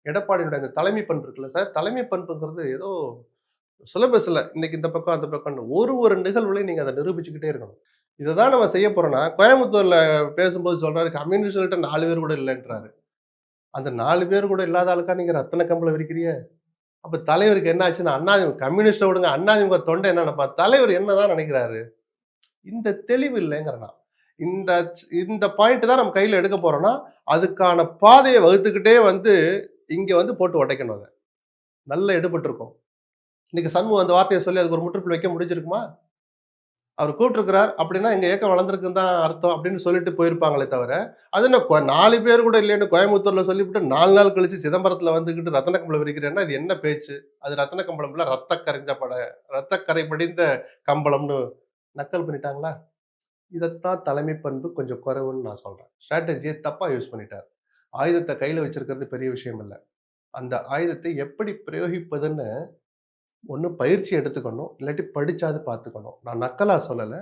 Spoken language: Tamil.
எடப்பாடியோட அந்த தலைமை பண்பு இருக்குல்ல சார், தலைமை பண்புங்கிறது ஏதோ சிலபஸ்ல இன்னைக்கு இந்த பக்கம், அந்த பக்கம்ன்னு ஒரு நிகழ்வுலயும் நீங்க அத நிரூபிச்சுக்கிட்டே இருக்கணும். இத தான் நம்ம செய்ய போறோம்னா, கோயம்புத்தூர்ல பேசும்போது சொல்றாரு, கம்யூனிஸ்ட்கள்ட்ட 4 பேர் கூட இல்லன்றாரு. அந்த 4 பேர் கூட இல்லாத ஆளுக்கா நீங்க ரத்தின கம்பளம் விரிக்கிறீங்க? அப்ப தலைவருக்கு என்ன ஆச்சுன்னா, கம்யூனிஸ்ட்ட விடுங்க, அதிமுக தொண்டன் என்ன நெனைப்பான்? தலைவர் என்னதான் நெனைக்கிறாரு? இந்த தெளிவு இல்லைங்கிறேன் நான். இந்த இந்த பாயிண்ட் தான் நம்ம கையில எடுக்க போறோம்னா, அதுக்கான பாதைய வகுத்துக்கிட்டே வந்து, இங்க வந்து போட்டு உடைக்கணும் அத. நல்லா எடுபட்டுருக்கும். இன்னைக்கு சண்முகம் அந்த வார்த்தைய சொல்லி அதுக்கு ஒரு முற்றுப்புள்ளி வைக்க முடிஞ்சிருக்குமா? அவர் கூப்பிட்டுருக்கிறார் அப்படின்னா, எங்க இயக்கம் வளர்ந்திருக்குன்னு தான் அர்த்தம் அப்படின்னு சொல்லிட்டு போயிருப்பாங்களே தவிர, அது என்ன 4 பேர் கூட இல்லைன்னு கோயம்புத்தூர்ல சொல்லிப்புட்டு 4 நாள் கழிச்சு சிதம்பரத்துல வந்துகிட்டு ரத்தின கம்பளம் விரிக்கிறேன்னா, இது என்ன பேச்சு? அது ரத்தின கம்பளம் இல்ல, ரத்தக்கரை படிந்த கம்பளம்னு நக்கல் பண்ணிட்டாங்களா? இதத்தான் தலைமை பண்பு கொஞ்சம் குறைவுன்னு நான் சொல்றேன். ஸ்ட்ராட்டஜிய தப்பா யூஸ் பண்ணிட்டார். ஆயுதத்த கையில வச்சிருக்கிறது பெரிய விஷயம் இல்ல. அந்த ஆயுதத்தை எப்படி பிரயோகிப்பதுன்னு ஒண்ணு பயிற்சி எடுத்துக்கணும். இல்லாட்டி படிச்சாவது பார்த்துக்கணும். நான் நக்கலா சொல்லல.